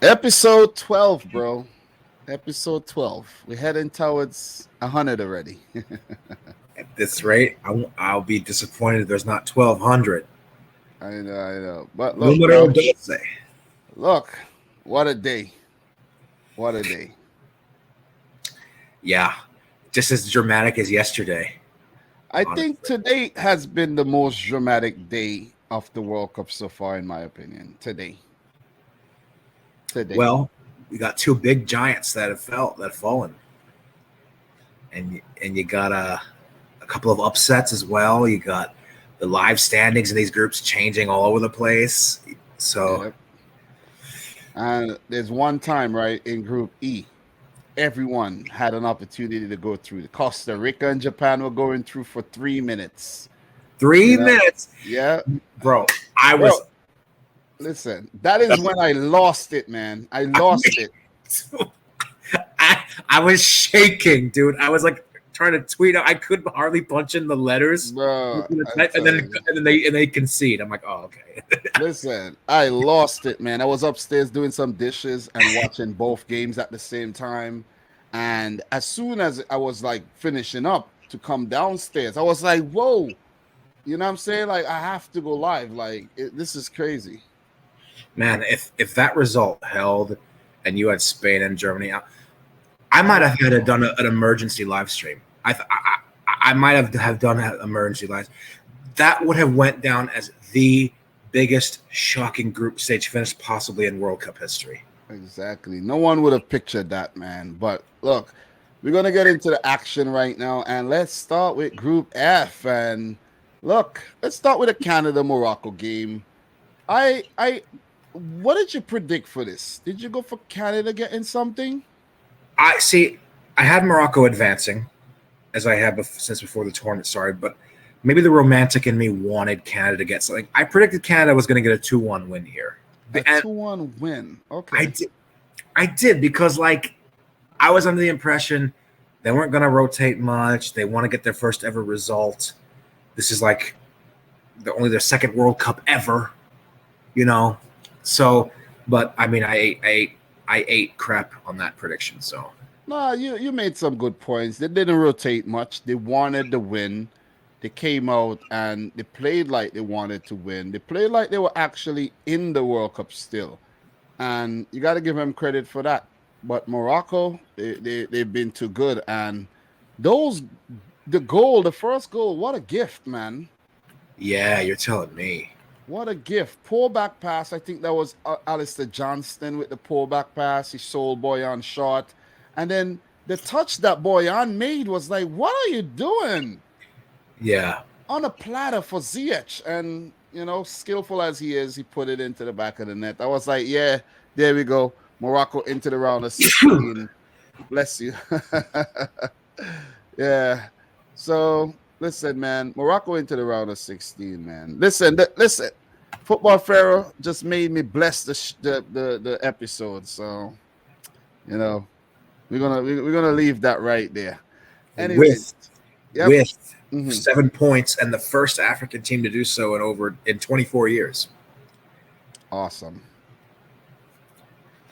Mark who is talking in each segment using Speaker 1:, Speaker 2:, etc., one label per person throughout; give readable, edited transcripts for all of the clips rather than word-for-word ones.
Speaker 1: Episode 12, bro. Episode 12. We're heading towards 100 already.
Speaker 2: At this rate, I'll be disappointed if there's not 1,200.
Speaker 1: I know, I know. But look,
Speaker 2: Numero
Speaker 1: bro.
Speaker 2: doce.
Speaker 1: Look. What a day. What a day.
Speaker 2: Yeah, just as dramatic as yesterday,
Speaker 1: I think
Speaker 2: honestly.
Speaker 1: today has been the most dramatic day of the World Cup so far, in my opinion. Today. Today.
Speaker 2: Well, we got two big giants that have fallen, and you got a couple of upsets as well. You got the live standings in these groups changing all over the place. So
Speaker 1: Yep. And there's one time, right, in Group E, everyone had an opportunity to go through. Costa Rica and Japan were going through for 3 minutes. You
Speaker 2: three
Speaker 1: know,
Speaker 2: minutes,
Speaker 1: yeah,
Speaker 2: bro. I
Speaker 1: bro.
Speaker 2: was
Speaker 1: Listen, that is when I lost it, man. I lost it.
Speaker 2: I was shaking, dude. I was like trying to tweet out. I couldn't hardly punch in the letters,
Speaker 1: Bro, I
Speaker 2: and
Speaker 1: tell
Speaker 2: then
Speaker 1: you.
Speaker 2: and they concede. I'm like, oh, okay.
Speaker 1: Listen, I lost it, man. I was upstairs doing some dishes and watching both games at the same time. And as soon as I was like finishing up to come downstairs, I was like, whoa, you know what I'm saying? Like, I have to go live. Like, this is crazy.
Speaker 2: Man, if that result held, and you had Spain and Germany, I might have had to done an emergency live stream. I might have done an emergency live. That would have went down as the biggest shocking group stage finish possibly in World Cup history.
Speaker 1: Exactly. No one would have pictured that, man. But look, we're going to get into the action right now. And let's start with Group F. And look, let's start with a Canada Morocco game. What did you predict for this? Did you go for Canada getting something?
Speaker 2: I see. I had Morocco advancing, as I have since before the tournament started, but maybe the romantic in me wanted Canada to get something. I predicted Canada was going to get a 2-1 win here,
Speaker 1: A
Speaker 2: and
Speaker 1: 2-1 win.
Speaker 2: I
Speaker 1: Okay.
Speaker 2: did. I did because I was under the impression they weren't going to rotate much. They want to get their first ever result. This is like only their second World Cup ever, you know. So, but I mean, I ate crap on that prediction. So
Speaker 1: No, you made some good points. They didn't rotate much. They wanted the win. They came out and they played like they wanted to win. They played like they were actually in the World Cup still. And you got to give them credit for that. But Morocco, they've been too good. And those, the first goal, what a gift, man.
Speaker 2: yeah, you're telling me.
Speaker 1: What a gift. Pullback pass. I think that was Alistair Johnston with the pullback pass. He sold Boyan short. And then the touch that Boyan made was like, what are you doing?
Speaker 2: Yeah,
Speaker 1: On a platter for Ziyech. And, skillful as he is, he put it into the back of the net. I was like, yeah, there we go. Morocco into the round of 16. Bless you. Yeah. So listen, man, Morocco into the round of 16, man. Listen. Football Pharaoh just made me bless the episode. So you know we're gonna leave that right there. Anyways,
Speaker 2: with
Speaker 1: yep.
Speaker 2: with
Speaker 1: Hmm.
Speaker 2: 7 points and the first African team to do so in 24 years.
Speaker 1: Awesome,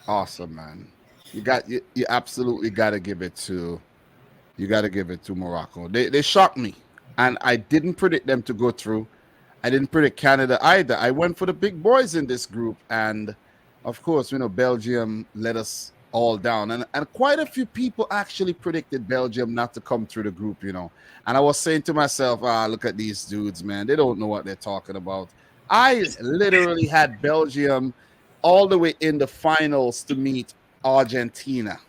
Speaker 1: awesome, man. You absolutely gotta give it to Morocco. They shocked me, and I didn't predict them to go through. I didn't predict Canada either. I went for the big boys in this group, and of course, Belgium let us all down, and quite a few people actually predicted Belgium not to come through the group. And I was saying to myself, look at these dudes, man. They don't know what they're talking about. I literally had Belgium all the way in the finals to meet Argentina.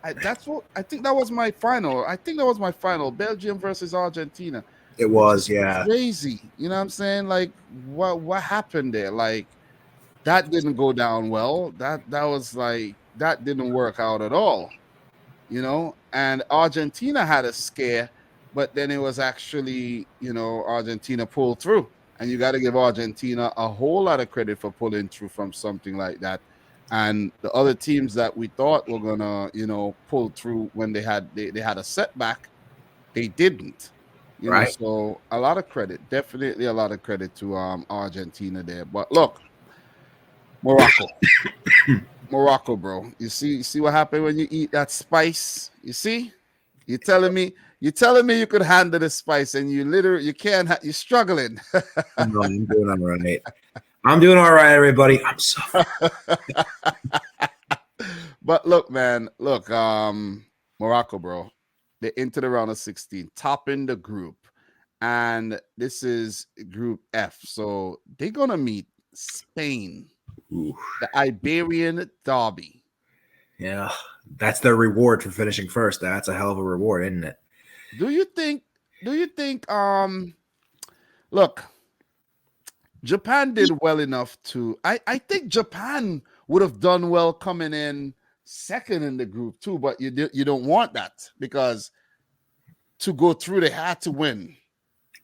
Speaker 1: That's what I think. That was my final. I think that was my final. Belgium versus Argentina,
Speaker 2: It
Speaker 1: which
Speaker 2: was,
Speaker 1: is
Speaker 2: yeah.
Speaker 1: crazy. You know what I'm saying? Like, what happened there? Like, that didn't go down well. That was like that didn't work out at all. And Argentina had a scare, but then it was actually Argentina pulled through, and you got to give Argentina a whole lot of credit for pulling through from something like that. And the other teams that we thought were gonna pull through when they had a setback, they didn't.
Speaker 2: Right.
Speaker 1: So a lot of credit, definitely a lot of credit to Argentina there. But look, Morocco. Morocco, bro. You see what happened when you eat that spice? You see? You're telling me you could handle the spice and you can't you're struggling.
Speaker 2: No, I'm doing all right. I'm doing all right, everybody. I'm suffering.
Speaker 1: But look, man, Morocco, bro. They're into the round of 16, topping the group. And this is group F. So they're gonna meet Spain,
Speaker 2: Ooh.
Speaker 1: the Iberian Derby.
Speaker 2: Yeah, that's their reward for finishing first. That's a hell of a reward, isn't it?
Speaker 1: Do you think look, Japan did well enough to I think Japan would have done well coming in second in the group too, but you don't want that because to go through they had to win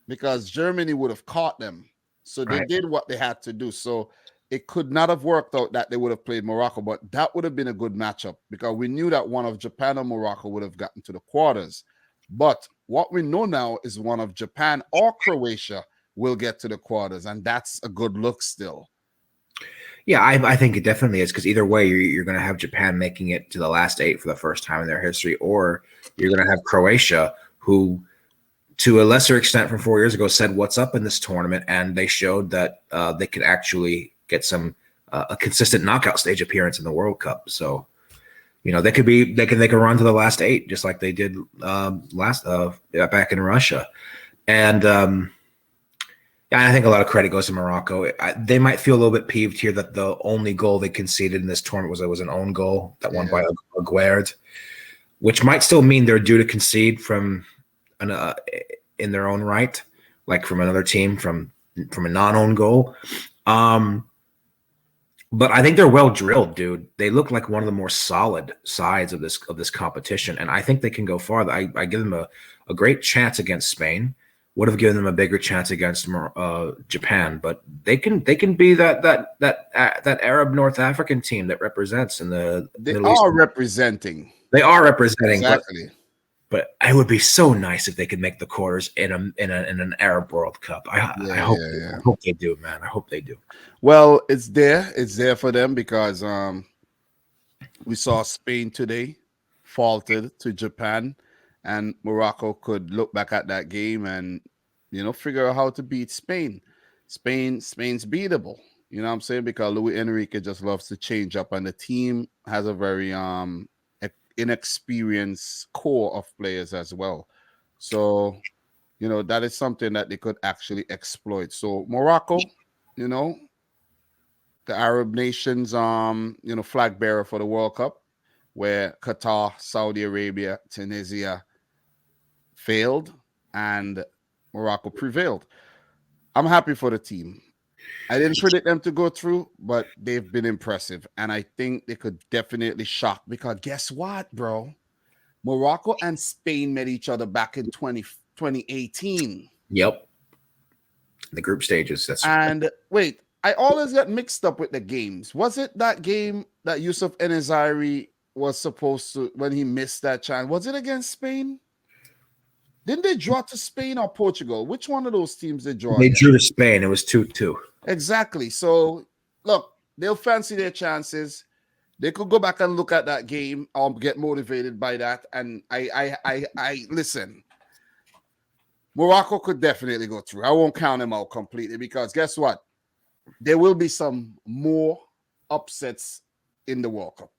Speaker 1: because Germany would have caught them. So they did what they had to do. So it could not have worked out that they would have played Morocco, but that would have been a good matchup because we knew that one of Japan or Morocco would have gotten to the quarters. But what we know now is one of Japan or Croatia will get to the quarters, and that's a good look still.
Speaker 2: Yeah, I think it definitely is because either way, you're going to have Japan making it to the last 8 for the first time in their history, or you're going to have Croatia, who, to a lesser extent from 4 years ago, said what's up in this tournament, and they showed that they could actually get some a consistent knockout stage appearance in the World Cup. So, they can run to the last 8 just like they did back in Russia, and. Yeah, I think a lot of credit goes to Morocco. They might feel a little bit peeved here that the only goal they conceded in this tournament was an own goal that won by Aguerd, which might still mean they're due to concede from in their own right, like from another team from a non-own goal. But I think they're well drilled, dude. They look like one of the more solid sides of this competition, and I think they can go far. I give them a great chance against Spain. Would have given them a bigger chance against Japan, but they can be that Arab North African team that represents in the
Speaker 1: Middle East.
Speaker 2: Representing. They are representing
Speaker 1: exactly.
Speaker 2: But it would be so nice if they could make the quarters in an Arab World Cup. I hope they do, man. I hope they do.
Speaker 1: Well, it's there for them because we saw Spain today faltered to Japan. And Morocco could look back at that game and, figure out how to beat Spain. Spain's beatable. You know what I'm saying? Because Luis Enrique just loves to change up, and the team has a very inexperienced core of players as well. So, that is something that they could actually exploit. So Morocco, the Arab nations, flag bearer for the World Cup, where Qatar, Saudi Arabia, Tunisia failed and Morocco prevailed. I'm happy for the team. I didn't predict them to go through, but they've been impressive. And I think they could definitely shock because guess what, bro? Morocco and Spain met each other back in 2018.
Speaker 2: Yep. The group stages.
Speaker 1: Wait, I always get mixed up with the games. Was it that game that Yusuf Enezari was supposed to, when he missed that chance? Was it against Spain? Didn't they draw to Spain or Portugal? Which one of those teams they draw?
Speaker 2: They drew to Spain. It was 2-2.
Speaker 1: Exactly. So, look, they'll fancy their chances. They could go back and look at that game or get motivated by that. And I listen. Morocco could definitely go through. I won't count them out completely because guess what? There will be some more upsets in the World Cup.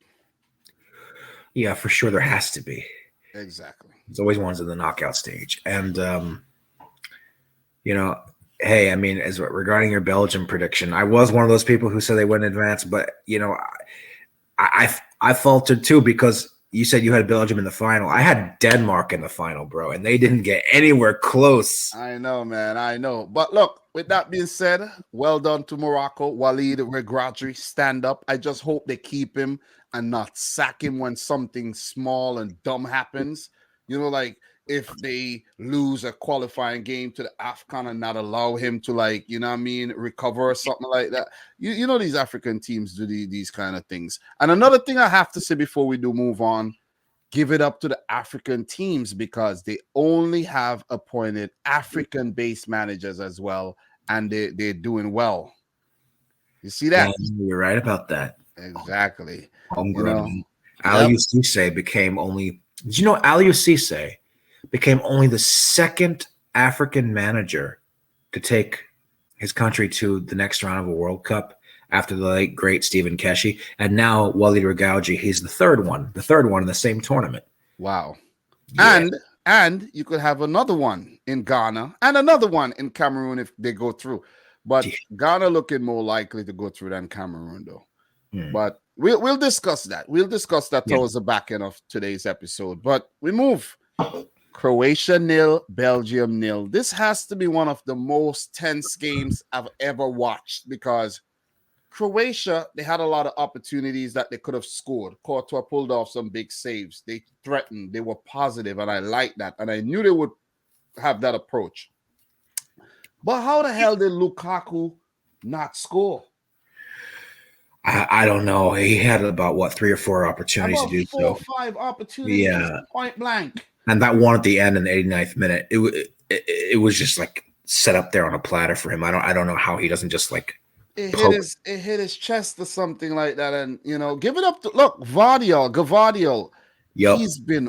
Speaker 2: Yeah, for sure. There has to be.
Speaker 1: Exactly.
Speaker 2: There's always ones in the knockout stage. And, hey, I mean, as regarding your Belgium prediction, I was one of those people who said they wouldn't advance, but, I faltered too because you said you had Belgium in the final. I had Denmark in the final, bro, and they didn't get anywhere close.
Speaker 1: I know, man. I know. But look, with that being said, well done to Morocco. Walid Regragui, stand up. I just hope they keep him and not sack him when something small and dumb happens. Like if they lose a qualifying game to the AFCON and not allow him to recover or something like that. These African teams do these kind of things. And another thing I have to say before we do move on, give it up to the African teams because they only have appointed African-based managers as well, and they're doing well. You see
Speaker 2: Yeah,
Speaker 1: that?
Speaker 2: you're right about that.
Speaker 1: Exactly. You know,
Speaker 2: Homegrown.
Speaker 1: yep.
Speaker 2: Aliou Cisse became only. Did you know Aliou Cisse became only the second African manager to take his country to the next round of a World Cup after the late great Stephen Keshi, and now Walid Regragui, he's the third one in the same tournament.
Speaker 1: Wow.
Speaker 2: Yeah,
Speaker 1: And you could have another one in Ghana and another one in Cameroon if they go through. But Ghana looking more likely to go through than Cameroon, though. But we'll discuss that. We'll discuss that towards the back end of today's episode. But we move. Croatia 0, Belgium 0. This has to be one of the most tense games I've ever watched because Croatia, they had a lot of opportunities that they could have scored. Courtois pulled off some big saves. They threatened. They were positive, and I like that. And I knew they would have that approach. But how the hell did Lukaku not score?
Speaker 2: I don't know. He had about 3 or 4 opportunities
Speaker 1: About
Speaker 2: to do
Speaker 1: 4 or
Speaker 2: so.
Speaker 1: 5 opportunities, point blank.
Speaker 2: And that one at the end in the 89th minute, it was just like set up there on a platter for him. I don't know how he doesn't just like
Speaker 1: it hit his chest or something like that, and give it up to Gvardiol.
Speaker 2: Yep.
Speaker 1: He's been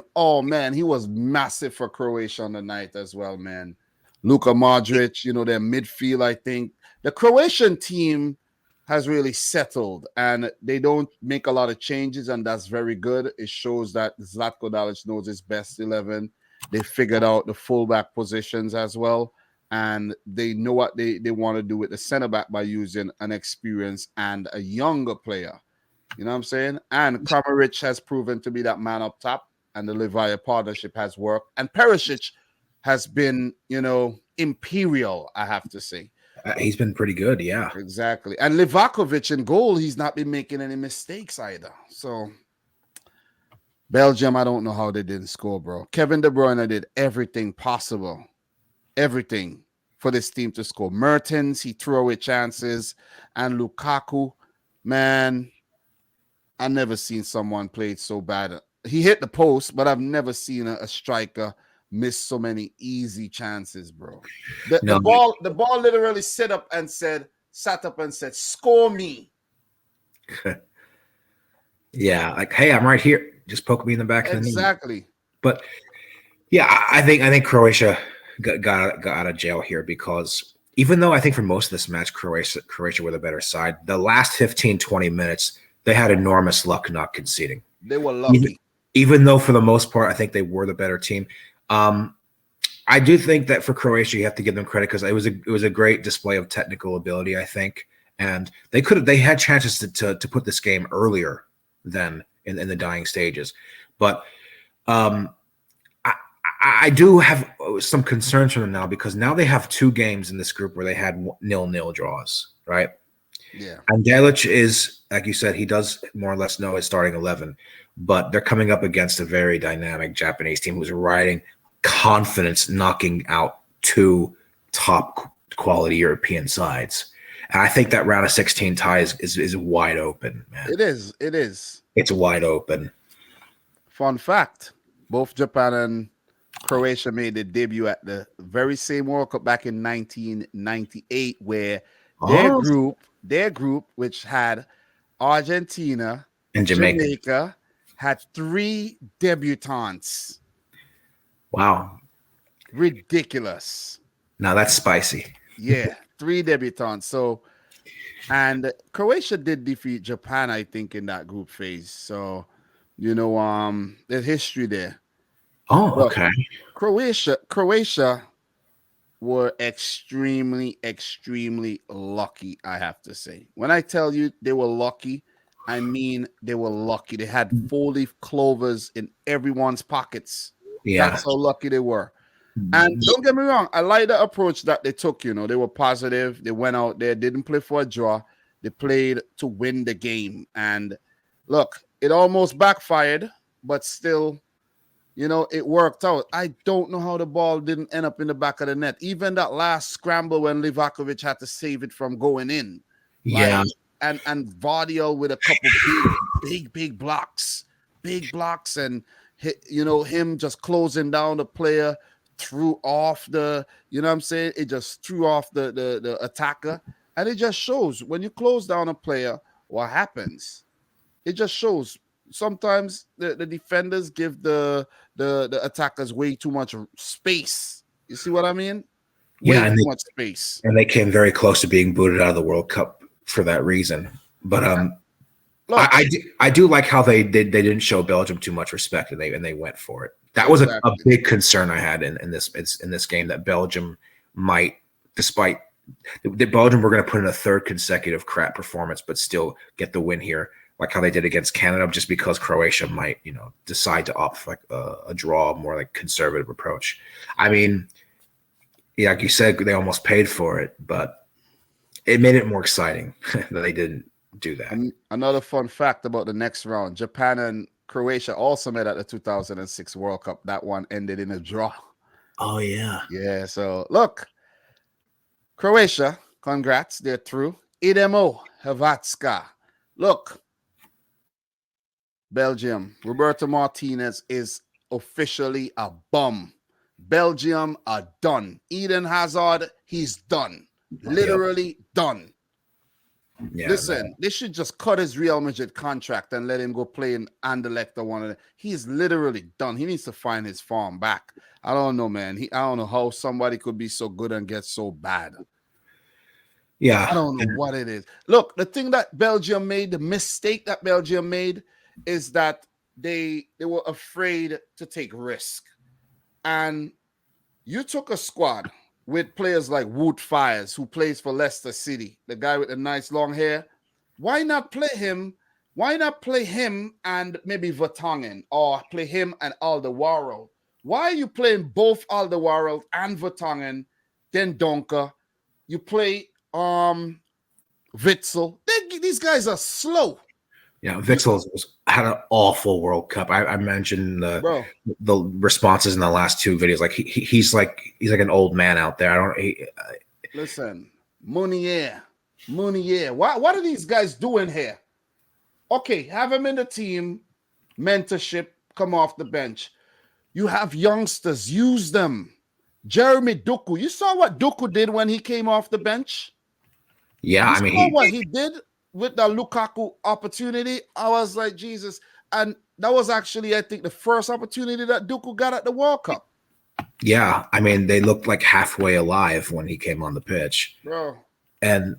Speaker 1: he was massive for Croatia on the night as well, man. Luka Modric, their midfield. I think the Croatian team has really settled, and they don't make a lot of changes, and that's very good. It shows that Zlatko Dalic knows his best 11. They figured out the fullback positions as well, and they know what they want to do with the center back by using an experienced and a younger player. You know what I'm saying? And Kramaric has proven to be that man up top, and the Levaya partnership has worked. And Perisic has been, imperial, I have to say.
Speaker 2: He's been pretty good, yeah.
Speaker 1: Exactly. And Livakovic in goal, he's not been making any mistakes either. So Belgium, I don't know how they didn't score, bro. Kevin De Bruyne did everything possible. Everything for this team to score. Mertens, he threw away chances. And Lukaku, man, I've never seen someone play so bad. He hit the post, but I've never seen a striker miss so many easy chances, bro. The ball literally sat up and said, score me.
Speaker 2: Yeah, like, hey, I'm right here. Just poke me in the back of the knee.
Speaker 1: Exactly.
Speaker 2: But yeah, I think Croatia got out of jail here because even though I think for most of this match, Croatia were the better side, the last 15, 20 minutes, they had enormous luck not conceding.
Speaker 1: They were lucky.
Speaker 2: Even though for the most part, I think they were the better team. I do think that for Croatia, you have to give them credit because it was a great display of technical ability, I think. And they had chances to put this game earlier than in the dying stages. But I do have some concerns for them now because now they have 2 games in this group where they had 0-0 draws, right?
Speaker 1: Yeah.
Speaker 2: And Dalic is, like you said, he does more or less know his starting 11, but they're coming up against a very dynamic Japanese team who's riding confidence, knocking out 2 top quality European sides. And I think that round of 16 tie is wide open, man.
Speaker 1: It is.
Speaker 2: It's wide open.
Speaker 1: Fun fact, both Japan and Croatia made their debut at the very same World Cup back in 1998, where their group, which had Argentina
Speaker 2: and
Speaker 1: Jamaica, had 3 debutantes.
Speaker 2: Wow.
Speaker 1: Ridiculous.
Speaker 2: Now that's spicy.
Speaker 1: Yeah, 3 debutantes. So, and Croatia did defeat Japan, I think, in that group phase. So, there's history there.
Speaker 2: Oh, okay.
Speaker 1: Croatia were extremely, extremely lucky, I have to say. When I tell you they were lucky, I mean they were lucky. They had 4-leaf clovers in everyone's pockets.
Speaker 2: Yeah.
Speaker 1: That's how lucky they were. And don't get me wrong, I like the approach that they took. They were positive. They went out there, didn't play for a draw. They played to win the game. And look, it almost backfired, but still, it worked out. I don't know how the ball didn't end up in the back of the net. Even that last scramble when Livakovic had to save it from going in.
Speaker 2: Yeah.
Speaker 1: And Gvardiol with a couple big blocks. Big blocks and, him just closing down the player, threw off the, it just threw off the attacker. And it just shows when you close down a player, what happens. It just shows. Sometimes the defenders give the attackers way too much space. You see what I mean?
Speaker 2: Yeah,
Speaker 1: Way too much space.
Speaker 2: and they came very close to being booted out of the World Cup for that reason. But
Speaker 1: Look,
Speaker 2: I do like how they didn't show Belgium too much respect, and they went for it. That was a big concern I had in this game, that Belgium might, despite the Belgium were going to put in a third consecutive crap performance, but still get the win here, like how they did against Canada, just because Croatia might, decide to opt for like a draw, more like conservative approach. I mean, yeah, like you said, they almost paid for it, but it made it more exciting that they didn't do that.
Speaker 1: And another fun fact about the next round: Japan and Croatia also met at the 2006 World Cup. That one ended in a draw.
Speaker 2: Oh yeah,
Speaker 1: yeah. So look, Croatia, congrats, they're through. Idemo Hrvatska. Look, Belgium, Roberto Martinez is officially a bum. Belgium are done. Eden Hazard, he's done. Literally done. Yeah, listen, they should just cut his Real Madrid contract and let him go play in Anderlecht or one of them. He's literally done. He needs to find his form back. I don't know, man. I don't know how somebody could be so good and get so bad.
Speaker 2: Yeah.
Speaker 1: I don't know what it is. Look, the thing that Belgium made, the mistake that Belgium made is that they were afraid to take risk. And you took a squad with players like Wout Fires, who plays for Leicester City, the guy with the nice long hair. Why not play him? Why not play him and maybe Vertonghen, or play him and Alderweireld? Why are you playing both Alderweireld and Vertonghen, then Donker? You play Witsel. These guys are slow.
Speaker 2: Yeah, Witsel had an awful World Cup. I mentioned the responses in the last two videos. Like he's like an old man out there.
Speaker 1: Listen, Munier. What are these guys doing here? Okay, have him in the team, mentorship, come off the bench. You have youngsters, use them. Jeremy Doku. You saw what Doku did when he came off the bench?
Speaker 2: Yeah,
Speaker 1: you saw what he did with the Lukaku opportunity. I was like, Jesus. And that was actually, I think, the first opportunity that Doku got at the World Cup.
Speaker 2: Yeah, I mean, they looked like halfway alive when he came on the pitch.
Speaker 1: Bro.
Speaker 2: And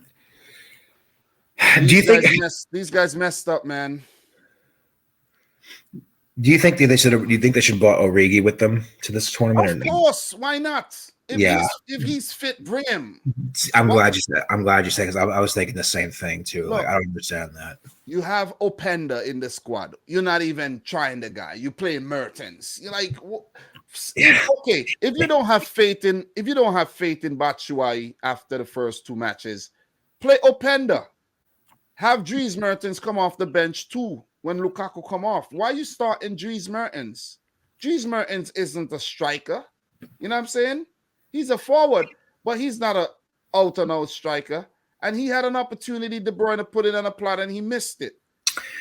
Speaker 1: do you think these guys messed up, man?
Speaker 2: Do you think they should have? Do you think they should brought Origi with them to this tournament?
Speaker 1: Of course, why not? If he's fit, bring him.
Speaker 2: I'm glad you said because I was thinking the same thing too.
Speaker 1: Look,
Speaker 2: like, I don't understand that.
Speaker 1: You have Openda in the squad. You're not even trying the guy. You play Mertens. You're like, okay. If you don't have faith in Batshuayi after the first two matches, play Openda. Have Dries Mertens come off the bench too when Lukaku come off. Why you starting Dries Mertens? Dries Mertens isn't a striker. You know what I'm saying? He's a forward, but he's not a out-and-out striker. And he had an opportunity, De Bruyne put it on a plot, and he missed it.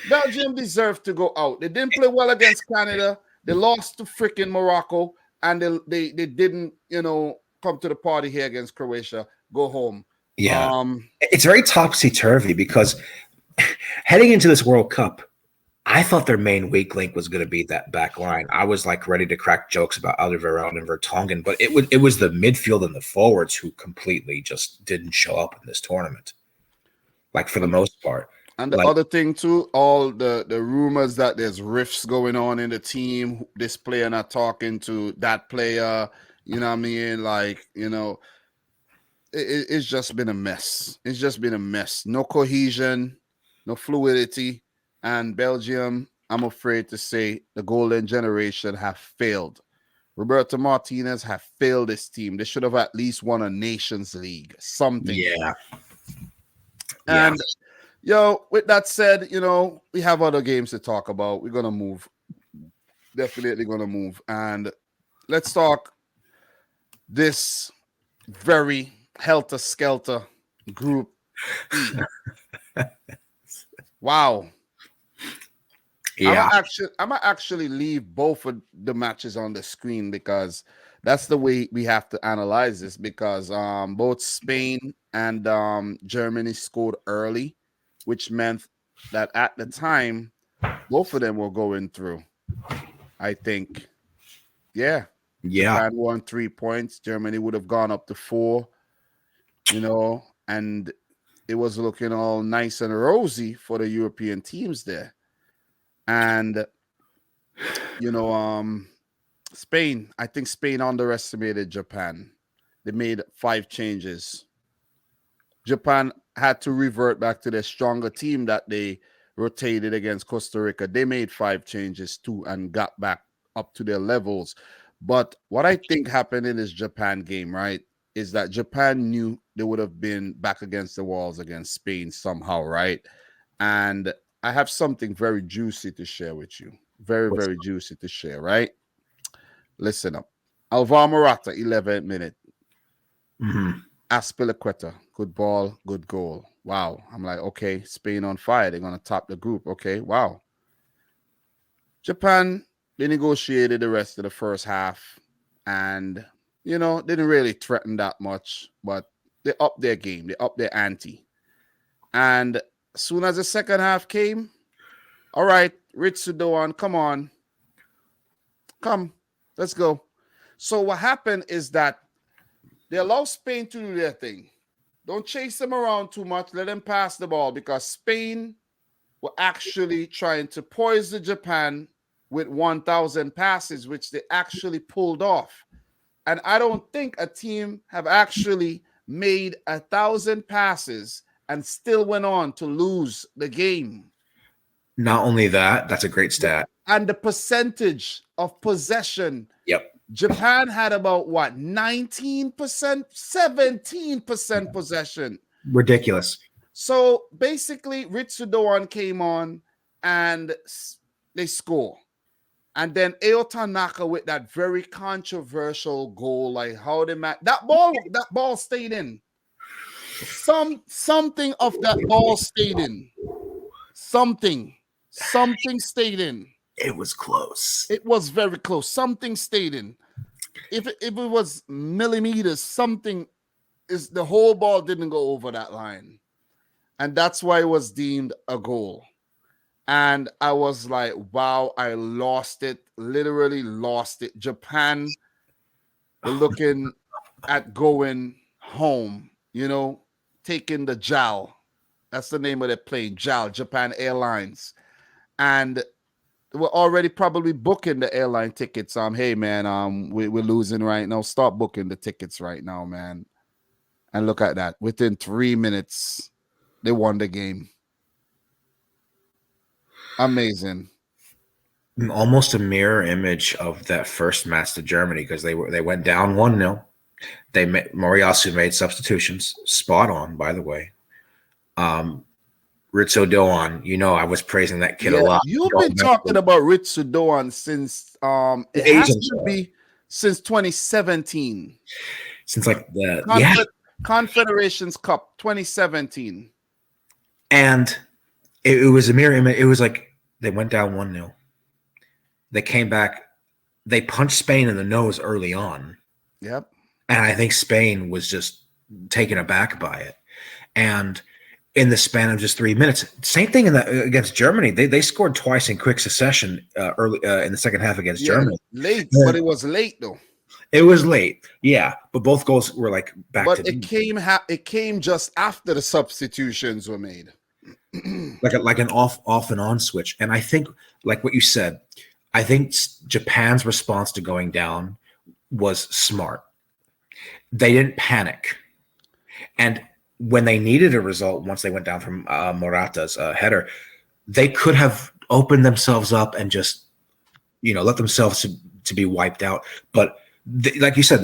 Speaker 1: Belgium deserved to go out. They didn't play well against Canada. They lost to freaking Morocco, and they didn't, come to the party here against Croatia, go home.
Speaker 2: Yeah. It's very topsy-turvy because heading into this World Cup, I thought their main weak link was going to be that back line. I was like ready to crack jokes about Alderweireld and Vertonghen, but it was the midfield and the forwards who completely just didn't show up in this tournament, like for the most part.
Speaker 1: And the other thing too, all the rumors that there's rifts going on in the team, this player not talking to that player, you know what I mean? Like, it's just been a mess. It's just been a mess. No cohesion, no fluidity. And Belgium, I'm afraid to say, the golden generation have failed. Roberto Martinez have failed this team. They should have at least won a Nations League, something.
Speaker 2: Yeah.
Speaker 1: And, with that said, we have other games to talk about. We're going to move. Definitely going to move. And let's talk this very helter-skelter group E. Wow.
Speaker 2: Yeah,
Speaker 1: I'm actually leave both of the matches on the screen because that's the way we have to analyze this. Because both Spain and Germany scored early, which meant that at the time, both of them were going through. I think, yeah,
Speaker 2: Yeah.
Speaker 1: Japan won 3 points. Germany would have gone up to 4, and it was looking all nice and rosy for the European teams there. And Spain, I think Spain underestimated Japan. They made 5 changes. Japan had to revert back to their stronger team that they rotated against Costa Rica. They made 5 changes too and got back up to their levels. But what I think happened in this Japan game, right, is that Japan knew they would have been back against the walls against Spain somehow, right? And I have something very juicy to share with you. Very,
Speaker 2: What's
Speaker 1: very juicy to share, right? Listen up. Alvaro Morata, 11th minute. Aspilicueta, good ball, good goal. Wow. I'm like, okay, Spain on fire. They're going to top the group. Okay, wow. Japan, they negotiated the rest of the first half and, didn't really threaten that much, but they upped their game. They upped their ante. And as soon as the second half came, all right, Rich Sudoan, come on. Come, let's go. So what happened is that they allow Spain to do their thing. Don't chase them around too much. Let them pass the ball because Spain were actually trying to poison Japan with 1,000 passes, which they actually pulled off. And I don't think a team have actually made 1,000 passes and still went on to lose the game.
Speaker 2: Not only that, that's a great stat.
Speaker 1: And the percentage of possession.
Speaker 2: Yep.
Speaker 1: Japan had about 19%, 17% possession.
Speaker 2: Ridiculous.
Speaker 1: So basically, Ritsudoan came on and they score. And then Eo Tanaka with that very controversial goal, like how they that ball stayed in. Something of that ball stayed in. Something stayed in.
Speaker 2: It was close.
Speaker 1: It was very close. Something stayed in. If it was millimeters, something is the whole ball didn't go over that line. And that's why it was deemed a goal. And I was like, wow, I lost it. Literally lost it. Japan were looking at going home, taking the JAL. That's the name of the plane, JAL, Japan Airlines. And we're already probably booking the airline tickets. Hey man, we're losing right now. Start booking the tickets right now, man. And look at that. Within 3 minutes, they won the game. Amazing.
Speaker 2: Almost a mirror image of that first match to Germany because they went down 1-0. Moriyasu made substitutions, spot on, by the way. Ritsu Doan, I was praising that kid a lot.
Speaker 1: You've been talking about Ritsu Doan since it has to be since 2017.
Speaker 2: Since like the
Speaker 1: Confederations Cup 2017.
Speaker 2: And it was a mirror image. It was like they went down 1-0. They came back. They punched Spain in the nose early on.
Speaker 1: Yep.
Speaker 2: And I think Spain was just taken aback by it. And in the span of just 3 minutes, same thing against Germany. They scored twice in quick succession early in the second half against Germany.
Speaker 1: Late, but it was late though.
Speaker 2: It was late, yeah. But both goals were like back.
Speaker 1: But it came just after the substitutions were made.
Speaker 2: like an off and on switch. And I think, like what you said, I think Japan's response to going down was smart. They didn't panic. And when they needed a result, once they went down from Morata's header, they could have opened themselves up and just, let themselves to be wiped out. But like you said,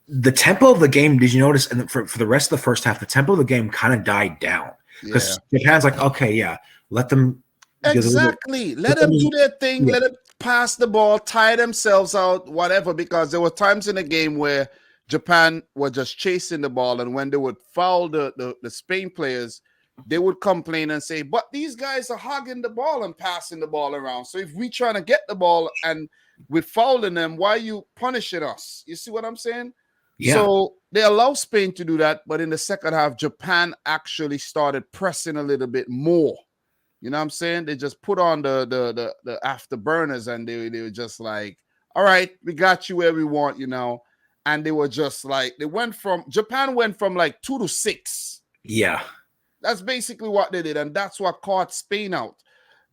Speaker 2: the tempo of the game, did you notice? And for the rest of the first half, the tempo of the game kind of died down. Because Japan's like, okay, yeah, let them.
Speaker 1: Exactly. Let them do their thing. Yeah. Let them pass the ball, tire themselves out, whatever. Because there were times in the game where Japan were just chasing the ball. And when they would foul the Spain players, they would complain and say, but these guys are hogging the ball and passing the ball around. So if we trying to get the ball and we're fouling them, why are you punishing us? You see what I'm saying?
Speaker 2: Yeah.
Speaker 1: So they allow Spain to do that, but in the second half, Japan actually started pressing a little bit more. You know what I'm saying? They just put on the afterburners, and they were just like, all right, we got you where we want you now. And they were just like, Japan went from like 2-6.
Speaker 2: Yeah.
Speaker 1: That's basically what they did, and that's what caught Spain out.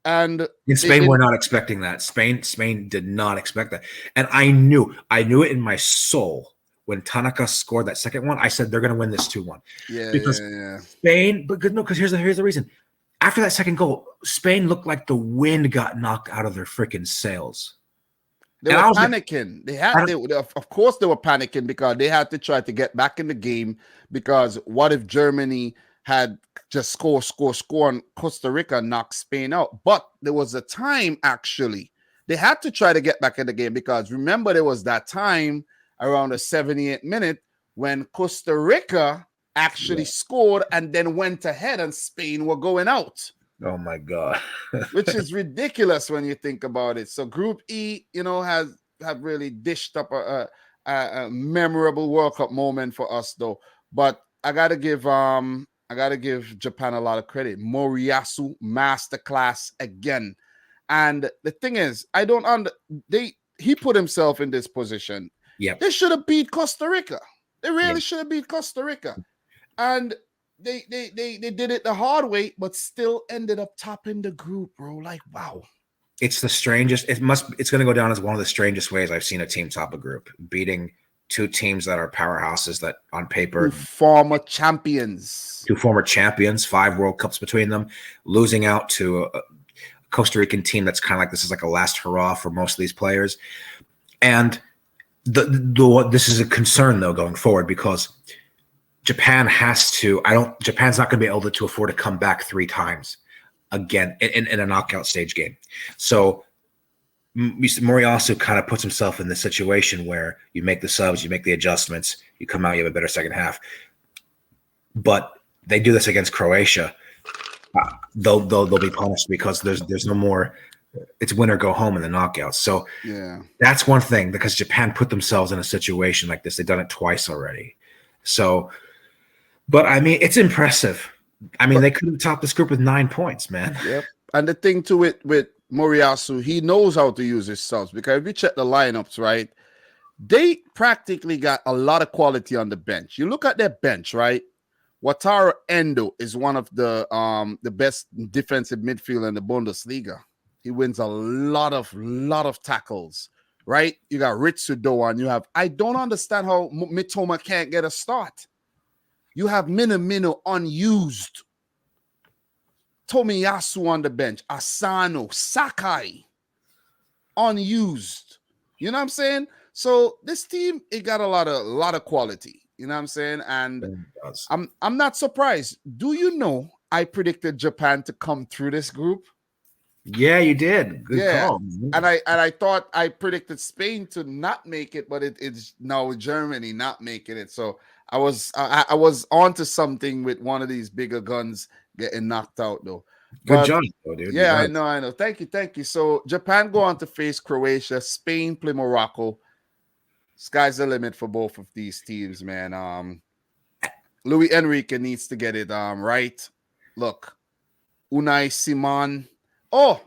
Speaker 1: And
Speaker 2: In
Speaker 1: they
Speaker 2: Spain, we're
Speaker 1: didn't.
Speaker 2: not expecting that. Spain did not expect that. And I knew it in my soul when Tanaka scored that second one. I said they're going to win this 2-1.
Speaker 1: Yeah,
Speaker 2: Because
Speaker 1: yeah.
Speaker 2: Spain, but good, no, because here's the reason. After that second goal, Spain looked like the wind got knocked out of their freaking sails.
Speaker 1: They
Speaker 2: And
Speaker 1: were
Speaker 2: I was like,
Speaker 1: panicking. Of course, they were panicking because they had to try to get back in the game. Because what if Germany had just score, and Costa Rica knocked Spain out? But there was a time actually they had to try to get back in the game, because remember there was that time around the 78th minute when Costa Rica actually scored and then went ahead, and Spain were going out.
Speaker 2: oh my God.
Speaker 1: Which is ridiculous when you think about it. So Group E, have really dished up a memorable World Cup moment for us, though. But I gotta give Japan a lot of credit. Moriyasu masterclass again. And the thing is, he put himself in this position.
Speaker 2: Yep.
Speaker 1: They should have beat Costa Rica. They really should have beat Costa Rica. And they did it the hard way, but still ended up topping the group, bro. Like, wow.
Speaker 2: It's the strangest. It's going to go down as one of the strangest ways I've seen a team top a group, beating two teams that are powerhouses that on paper,
Speaker 1: two former champions,
Speaker 2: 5 World Cups between them, losing out to a Costa Rican team that's kind of like, this is like a last hurrah for most of these players. And this is a concern though going forward, because Japan Japan's not going to be able to afford to come back 3 times again in a knockout stage game. So Moriyasu kind of puts himself in this situation where you make the subs, you make the adjustments, you come out, you have a better second half. But they do this against Croatia. They'll be punished because there's no more. It's win or go home in the knockouts. So
Speaker 1: yeah,
Speaker 2: that's one thing, because Japan put themselves in a situation like this. They've done it twice already. So, but I mean, it's impressive. I mean, they could have topped this group with 9 points, man.
Speaker 1: Yep. And the thing to it with Moriyasu, he knows how to use his subs, because if you check the lineups, right, they practically got a lot of quality on the bench. You look at their bench, right? Wataru Endo is one of the best defensive midfielder in the Bundesliga. He wins a lot of tackles, right? You got Ritsudo, and I don't understand how Mitoma can't get a start. You have Minamino unused. Tomiyasu on the bench. Asano, Sakai, unused. You know what I'm saying? So this team, it got a lot of quality. You know what I'm saying? And I'm not surprised. Do you know I predicted Japan to come through this group?
Speaker 2: Yeah, you did. Good call.
Speaker 1: And I thought I predicted Spain to not make it, but it's now Germany not making it. So I was onto something with one of these bigger guns getting knocked out, though.
Speaker 2: Good job, dude.
Speaker 1: Yeah, I know. Thank you. So Japan go on to face Croatia. Spain play Morocco. Sky's the limit for both of these teams, man. Luis Enrique needs to get it right. Look, Unai Simon. Oh,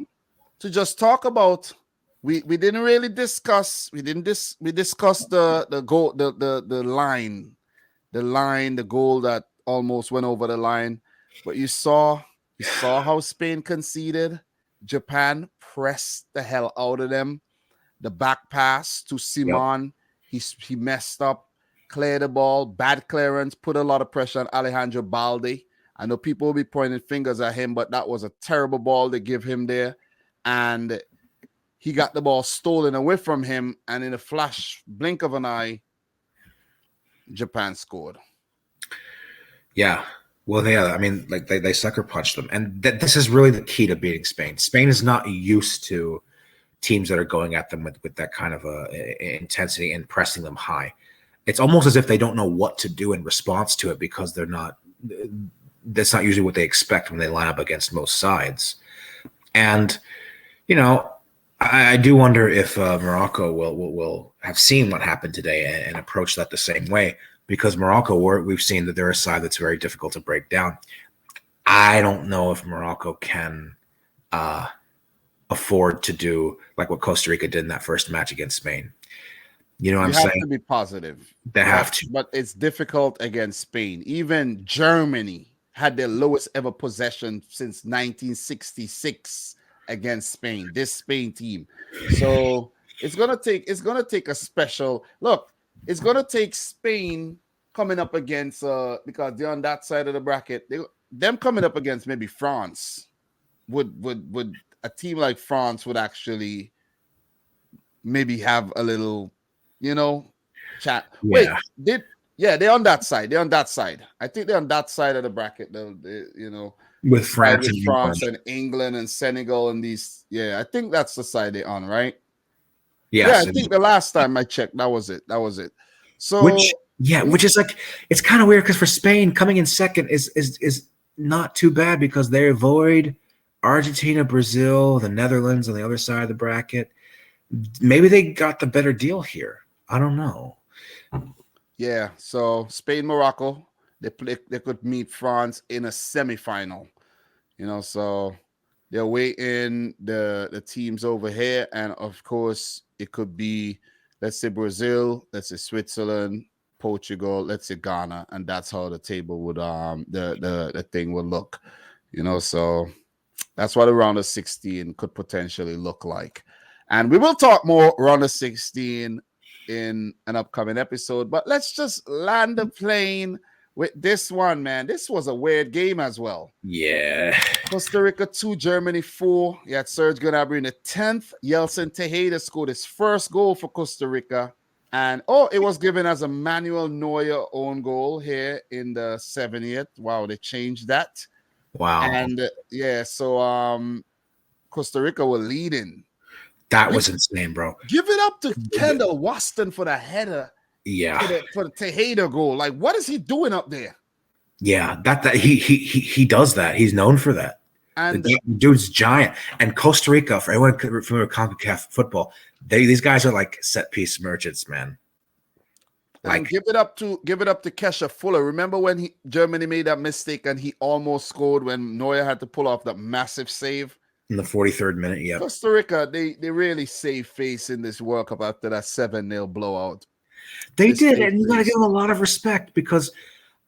Speaker 1: to just talk about, we didn't really discuss. We discussed the goal, the line, the goal that almost went over the line. But you saw how Spain conceded. Japan pressed the hell out of them. The back pass to Simon, he messed up, cleared the ball, bad clearance, put a lot of pressure on Alejandro Balde. I know people will be pointing fingers at him, but that was a terrible ball to give him there. And he got the ball stolen away from him. And in a flash, blink of an eye, Japan scored.
Speaker 2: Yeah. Well, I mean, like they sucker punched them. And this is really the key to beating Spain. Spain is not used to teams that are going at them with that kind of intensity and pressing them high. It's almost as if they don't know what to do in response to it, because that's not usually what they expect when they line up against most sides. And, I do wonder if Morocco will have seen what happened today and approach that the same way, because Morocco, we've seen that they're a side that's very difficult to break down. I don't know if Morocco can afford to do like what Costa Rica did in that first match against Spain. You know what I'm
Speaker 1: have
Speaker 2: saying?
Speaker 1: to be positive.
Speaker 2: They have to.
Speaker 1: But it's difficult against Spain. Even Germany had their lowest ever possession since 1966 against Spain. This Spain team. So it's gonna take a special look. It's gonna take Spain coming up against because they're on that side of the bracket. Them coming up against maybe France would a team like France would actually maybe have a little, chat. Wait,
Speaker 2: Yeah,
Speaker 1: they're on that side. They're on that side. I think they're on that side of the bracket.
Speaker 2: with
Speaker 1: The side
Speaker 2: France
Speaker 1: with
Speaker 2: and
Speaker 1: France
Speaker 2: England.
Speaker 1: and England and Senegal and these. Yeah, I think that's the side they're on, right? Yeah, I
Speaker 2: Yes,
Speaker 1: think the last time I checked, that was it. That was it.
Speaker 2: which
Speaker 1: So
Speaker 2: which is like, it's kind of weird because for Spain coming in second is not too bad because they avoid Argentina, Brazil, the Netherlands on the other side of the bracket. Maybe they got the better deal here. I don't know.
Speaker 1: yeah, so Spain, Morocco, they could meet France in a semifinal. So they're waiting the teams over here, and of course it could be, let's say Brazil, let's say Switzerland, Portugal, let's say Ghana, and that's how the table would the thing would look. So that's what a round of 16 could potentially look like. And we will talk more round of 16 in an upcoming episode. But let's just land the plane with this one, man. This was a weird game as well.
Speaker 2: Yeah.
Speaker 1: Costa Rica 2, Germany 4. You had Serge Gnabry in the 10th. Yeltsin Tejeda scored his first goal for Costa Rica. And it was given as a Manuel Neuer own goal here in the 70th. Wow, they changed that.
Speaker 2: Wow.
Speaker 1: And so Costa Rica were leading.
Speaker 2: That was insane, bro.
Speaker 1: Give it up to Kendall Waston for the header.
Speaker 2: Yeah.
Speaker 1: For the Tejeda goal. Like, what is he doing up there?
Speaker 2: Yeah, that he does that. He's known for that.
Speaker 1: And
Speaker 2: the dude's giant. And Costa Rica, for anyone familiar with CONCACAF football, these guys are like set piece merchants, man.
Speaker 1: Like, give it up to Kesha Fuller. Remember when Germany made that mistake and he almost scored when Neuer had to pull off that massive save
Speaker 2: in the 43rd minute? Yeah,
Speaker 1: Costa Rica, they really saved face in this World Cup after that 7-0 blowout.
Speaker 2: They did, and you got to give them a lot of respect because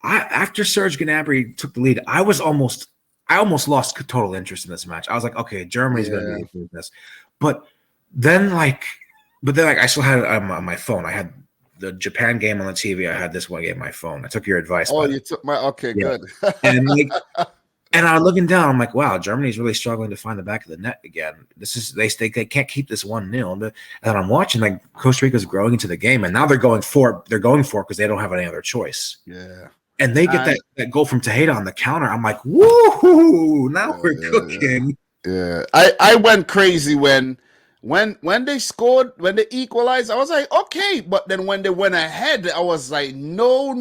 Speaker 2: after Serge Gnabry took the lead, I almost lost total interest in this match. I was like, okay, Germany's going to be this, but then I still had it on my phone. I had the Japan game on the TV. I had this one game on my phone. I took your advice.
Speaker 1: Oh, you took my good.
Speaker 2: And I'm looking down. I'm like, wow, Germany's really struggling to find the back of the net again. They can't keep this 1-0. And I'm watching like Costa Rica's growing into the game, and now they're going for it because they don't have any other choice.
Speaker 1: Yeah.
Speaker 2: And they get that goal from Tejeda on the counter. I'm like, woohoo! Now we're cooking.
Speaker 1: Yeah. I went crazy when they scored, when they equalized. I was like, okay, but then when they went ahead, I was like, no.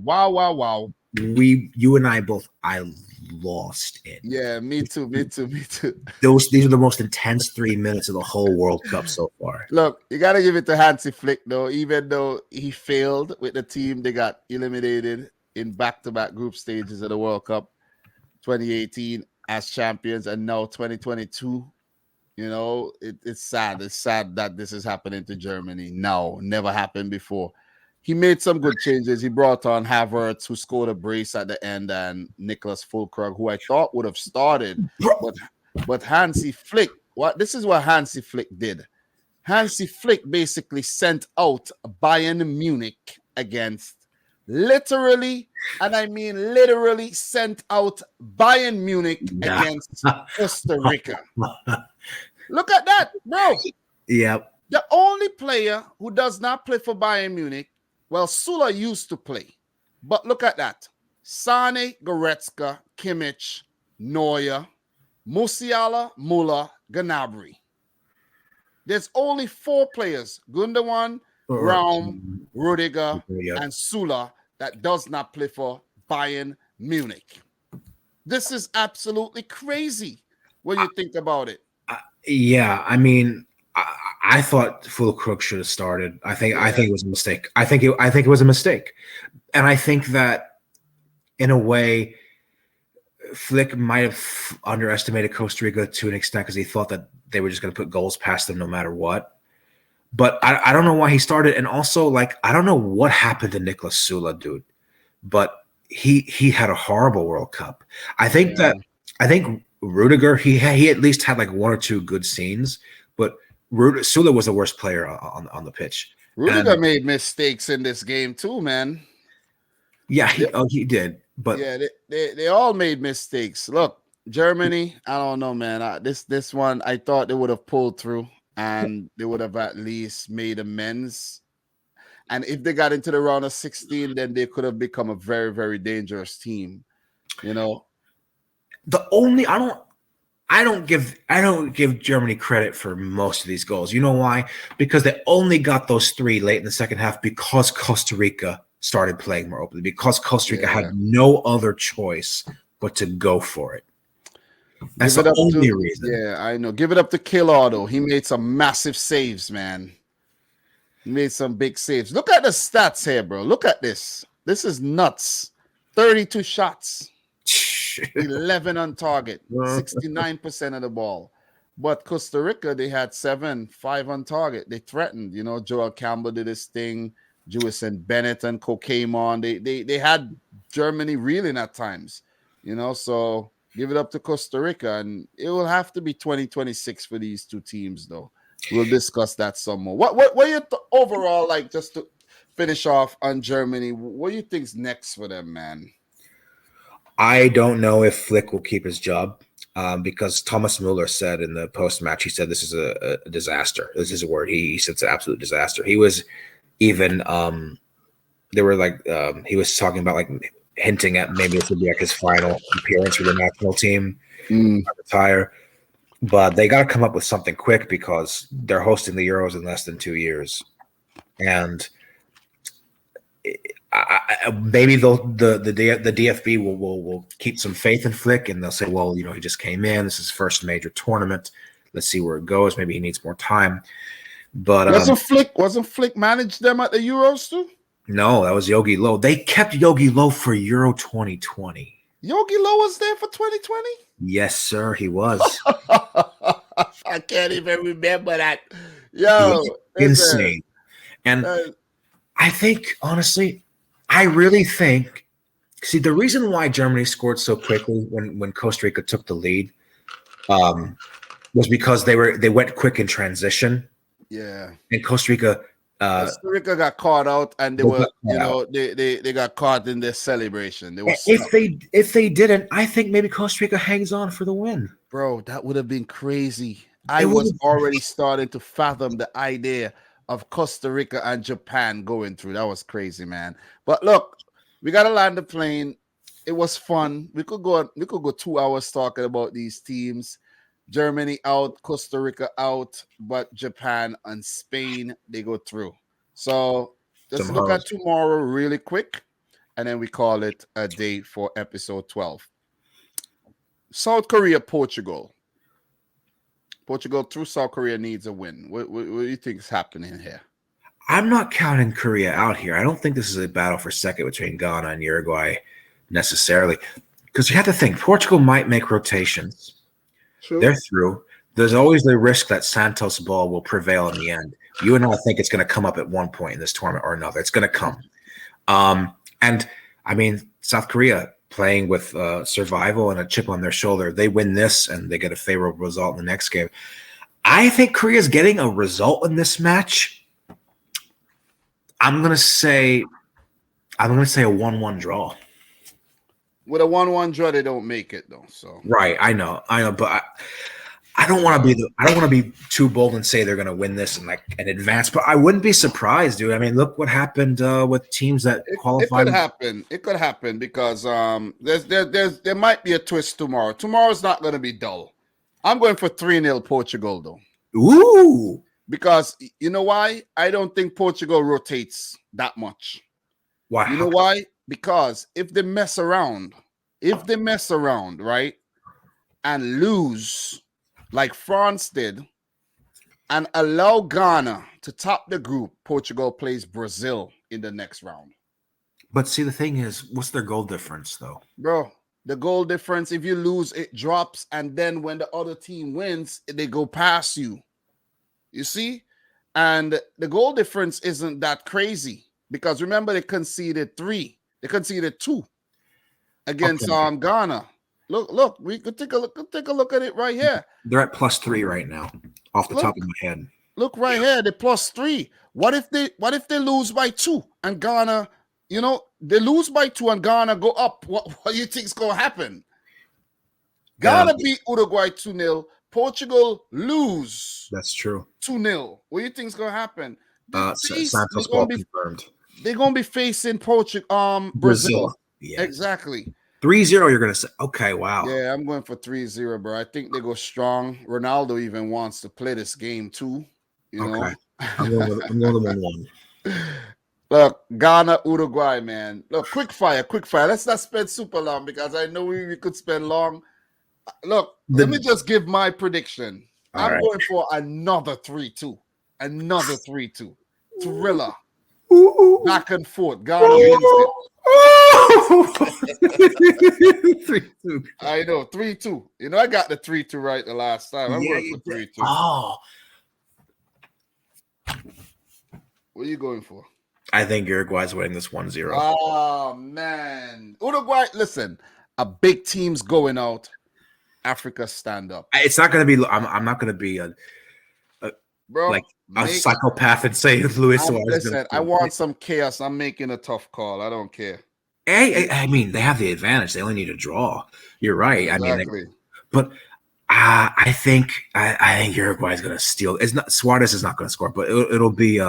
Speaker 1: Wow.
Speaker 2: You and I both, I lost it.
Speaker 1: Yeah, me too. These
Speaker 2: are the most intense 3 minutes of the whole World Cup so far.
Speaker 1: Look, you gotta give it to Hansi Flick though. Even though he failed with the team, they got eliminated in back-to-back group stages of the World Cup 2018 as champions, and now 2022. It's sad. It's sad that this is happening to Germany now. Never happened before. He made some good changes. He brought on Havertz, who scored a brace at the end, and Nicholas Fulkrug, who I thought would have started. But Hansi Flick, this is what Hansi Flick did. Hansi Flick basically sent out Bayern Munich against, literally, and I mean literally sent out Bayern Munich against Costa Rica. Look at that, bro.
Speaker 2: Yep.
Speaker 1: The only player who does not play for Bayern Munich, well, Sula used to play, but look at that. Sane, Goretzka, Kimmich, Neuer, Musiala, Muller, Gnabry. There's only 4 players, Gundogan, Raum, Rudiger, and Sula, that does not play for Bayern Munich. This is absolutely crazy. What do you think about it?
Speaker 2: Yeah, I mean, I thought Fulkrug should have started. I
Speaker 1: Yeah.
Speaker 2: think it was a mistake. I think it was a mistake, and I think that in a way, Flick might have underestimated Costa Rica to an extent because he thought that they were just going to put goals past them no matter what. But I don't know why he started, and also like I don't know what happened to Nicolas Sula, dude. But he had a horrible World Cup.
Speaker 1: Yeah.
Speaker 2: I think Rudiger he at least had like one or two good scenes, but Sula was the worst player on the pitch.
Speaker 1: Rudiger
Speaker 2: And
Speaker 1: made mistakes in this game too, man.
Speaker 2: yeah,
Speaker 1: They,
Speaker 2: he did. But
Speaker 1: yeah, they all made mistakes. Look, Germany, I don't know, man. This one, I thought they would have pulled through and they would have at least made amends. And if they got into the round of 16, then they could have become a very, very dangerous team. You know,
Speaker 2: the only I don't give Germany credit for most of these goals. You know why? Because they only got those three late in the second half because Costa Rica started playing more openly, because Costa Rica
Speaker 1: yeah.
Speaker 2: had no other choice but to go for it. That's
Speaker 1: Give it
Speaker 2: the
Speaker 1: up to
Speaker 2: only reason.
Speaker 1: yeah, I know. Give it up to Killardo. He made some massive saves, man. He made some big saves. Look at the stats here, bro. Look at this. This is nuts. 32 shots. 11 on target, 69% of the ball. But Costa Rica, they had 5 on target. They threatened. You know, Joel Campbell did his thing. Jewis and Bennett and Co came on. They had Germany reeling at times. You know, so give it up to Costa Rica, and it will have to be 2026 for these two teams, though. We'll discuss that some more. What you overall like? Just to finish off on Germany, what do you think's next for them, man?
Speaker 2: I don't know if Flick will keep his job because Thomas Muller said in the post match, he said this is a disaster. This is a word. He said it's an absolute disaster. He was even they were like he was talking about like hinting at maybe this would be like his final appearance for the national team, retire. But they got to come up with something quick because they're hosting the Euros in less than 2 years, and maybe the DFB will keep some faith in Flick, and they'll say, well, you know, he just came in. This is his first major tournament. Let's see where it goes. Maybe he needs more time. But
Speaker 1: wasn't Flick managed them at the Euros too?
Speaker 2: No, that was Yogi Low. They kept Yogi Low for Euro 2020.
Speaker 1: Yogi Low was there for 2020?
Speaker 2: Yes, sir, he was.
Speaker 1: I can't even remember that. Yo,
Speaker 2: insane. And I think, honestly, I really think, see, the reason why Germany scored so quickly when Costa Rica took the lead was because they went quick in transition.
Speaker 1: Yeah.
Speaker 2: And Costa
Speaker 1: Rica got caught out, and they got caught in their celebration.
Speaker 2: If they didn't, I think maybe Costa Rica hangs on for the win.
Speaker 1: Bro, that would have been crazy. I was already starting to fathom the idea of Costa Rica and Japan going through. That was crazy, man. But look, we gotta land the plane. It was fun. We could go 2 hours talking about these teams. Germany out, Costa Rica out, but Japan and Spain, they go through. So let's look at tomorrow really quick, and then we call it a day for episode 12. South Korea, Portugal. Portugal through South Korea needs a win. What do you think is happening here?
Speaker 2: I'm not counting Korea out here. I don't think this is a battle for second between Ghana and Uruguay necessarily, because you have to think Portugal might make rotations. True. They're through. There's always the risk that Santos ball will prevail in the end. You and I think it's going to come up at one point in this tournament or another. It's going to come. And I mean, South Korea playing with survival and a chip on their shoulder. They win this and they get a favorable result in the next game. I think Korea's getting a result in this match. I'm going to say a 1-1 draw.
Speaker 1: With a 1-1 draw, they don't make it though. So
Speaker 2: right, I know, but I don't want to be too bold and say they're going to win this and advance. But I wouldn't be surprised, dude. I mean, look what happened with teams that qualified.
Speaker 1: It could happen because there might be a twist tomorrow. Tomorrow's not going to be dull. I'm going for 3-0 Portugal though.
Speaker 2: Ooh,
Speaker 1: because you know why? I don't think Portugal rotates that much.
Speaker 2: Why?
Speaker 1: You know why? Because if they mess around, right, and lose like France did and allow Ghana to top the group, Portugal plays Brazil in the next round.
Speaker 2: But see, the thing is, what's their goal difference, though?
Speaker 1: Bro, the goal difference, if you lose, it drops. And then when the other team wins, they go past you. You see? And the goal difference isn't that crazy because remember, they conceded 3. They conceded 2 against Ghana. Look, we could take a look at it right here.
Speaker 2: They're at +3 right now, off the top of my head.
Speaker 1: Look right here, they're +3. What if they lose by 2 and Ghana, they lose by 2 and Ghana go up? What do you think's gonna happen? Ghana beat Uruguay 2-0. Portugal lose.
Speaker 2: That's true.
Speaker 1: 2-0. What do you think's gonna happen?
Speaker 2: Santos ball confirmed.
Speaker 1: They're gonna be facing Brazil.
Speaker 2: Yeah,
Speaker 1: exactly.
Speaker 2: 3-0, you're going to say, okay, wow.
Speaker 1: Yeah, I'm going for 3-0, bro. I think they go strong. Ronaldo even wants to play this game too. You know?
Speaker 2: I'm going with 1-1.
Speaker 1: Look, Ghana, Uruguay, man. Look, quick fire. Let's not spend super long because I know we could spend long. Look, let me just give my prediction. I'm going for another 3-2. Another 3-2. Thriller. Back and forth. Ghana wins it.
Speaker 2: 3-2.
Speaker 1: I know, 3-2. I got the 3-2 right the last time. I'm going for 3-2.
Speaker 2: Oh.
Speaker 1: What are you going for?
Speaker 2: I think Uruguay's winning this 1-0.
Speaker 1: Oh, man. Uruguay, listen, a big team's going out. Africa, stand up.
Speaker 2: It's not going to be, I'm not going to be a psychopath and say Luis Suarez.
Speaker 1: Listen, I want some chaos. I'm making a tough call. I don't care.
Speaker 2: I mean, they have the advantage. They only need to draw. You're right.
Speaker 1: Exactly.
Speaker 2: I think Uruguay is going to steal. It's not Suarez is not going to score, but it'll be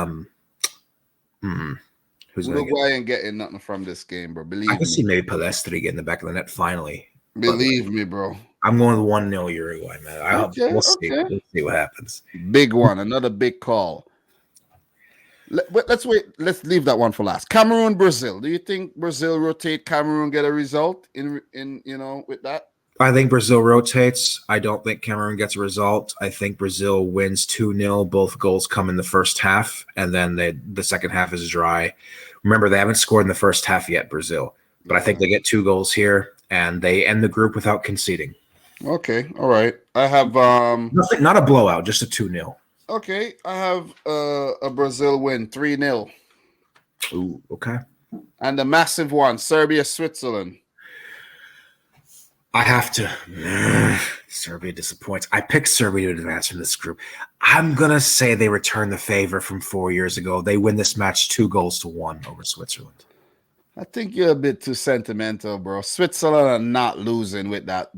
Speaker 2: who's
Speaker 1: Uruguay ain't getting nothing from this game, bro. Believe me.
Speaker 2: I can see maybe Palestri get in the back of the net finally.
Speaker 1: Believe me, bro.
Speaker 2: I'm going 1-0 Uruguay, man. We'll see. We'll see what happens.
Speaker 1: Big one, another big call. Let's wait. Let's leave that one for last. Cameroon, Brazil. Do you think Brazil rotate Cameroon, get a result in with that?
Speaker 2: I think Brazil rotates. I don't think Cameroon gets a result. I think Brazil wins 2-0. Both goals come in the first half, and then the second half is dry. Remember, they haven't scored in the first half yet, Brazil. But I think they get 2 goals here, and they end the group without conceding.
Speaker 1: Okay, all right. I have
Speaker 2: not a blowout, just a 2-0.
Speaker 1: Okay, I have a Brazil win 3-0.
Speaker 2: Ooh, okay.
Speaker 1: And a massive one, Serbia, Switzerland.
Speaker 2: I have to. Serbia disappoints. I picked Serbia to advance from this group. I'm going to say they return the favor from 4 years ago. They win this match 2-1 over Switzerland.
Speaker 1: I think you're a bit too sentimental, bro. Switzerland are not losing with that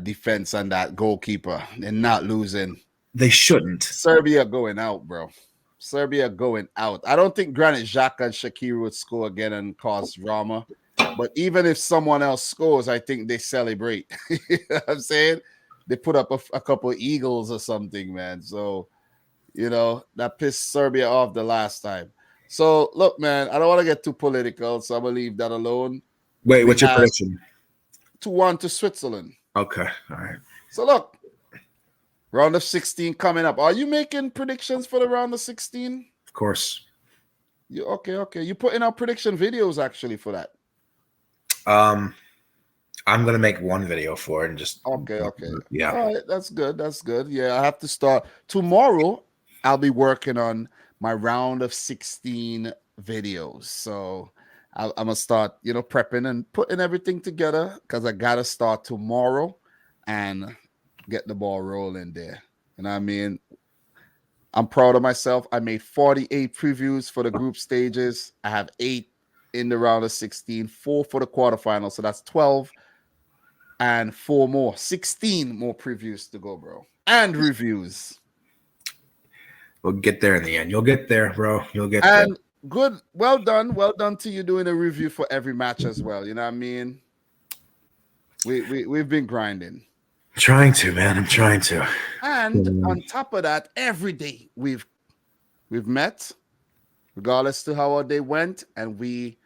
Speaker 1: defense and that goalkeeper. They're not losing.
Speaker 2: They shouldn't.
Speaker 1: Serbia going out, bro. Serbia going out. I don't think Granit Xhaka and Shaqiri would score again and cause drama. But even if someone else scores, I think they celebrate. You know what I'm saying? They put up a couple of eagles or something, man. So, that pissed Serbia off the last time. So, look, man, I don't want to get too political, so I'm going to leave that alone.
Speaker 2: Wait, what's your prediction?
Speaker 1: 2-1 to Switzerland.
Speaker 2: Okay, all right.
Speaker 1: So, look, round of 16 coming up. Are you making predictions for the round of 16?
Speaker 2: Of course.
Speaker 1: Okay. You putting out prediction videos, actually, for that?
Speaker 2: I'm going to make one video for it and just...
Speaker 1: Okay.
Speaker 2: Yeah.
Speaker 1: All right, that's good. Yeah, I have to start. Tomorrow, I'll be working on my round of 16 videos. So I'm going to start, prepping and putting everything together because I got to start tomorrow and get the ball rolling there. And I mean, I'm proud of myself. I made 48 previews for the group stages. I have 8 in the round of 16, 4 for the quarterfinals. So that's 12 and 4 more, 16 more previews to go, bro. And reviews.
Speaker 2: We'll get there in the end. You'll get there, bro. You'll get
Speaker 1: and
Speaker 2: there.
Speaker 1: Good. Well done to you doing a review for every match as well. You know what I mean? We've been grinding.
Speaker 2: I'm trying to, man. I'm trying to.
Speaker 1: And on top of that, every day we've met, regardless to how our day went, and we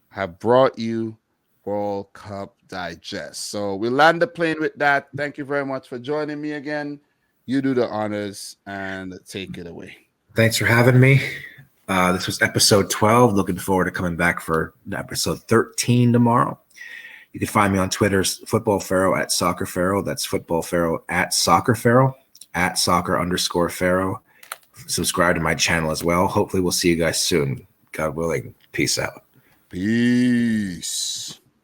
Speaker 1: have brought you World Cup Digest. So we'll land the plane with that. Thank you very much for joining me again. You do the honors and take it away.
Speaker 2: Thanks for having me. This was episode 12. Looking forward to coming back for episode 13 tomorrow. You can find me on Twitter's Football Pharaoh at Soccer Pharaoh. That's Football Pharaoh at Soccer Pharaoh at Soccer_Pharaoh. Subscribe to my channel as well. Hopefully we'll see you guys soon. God willing. Peace out.
Speaker 1: Peace.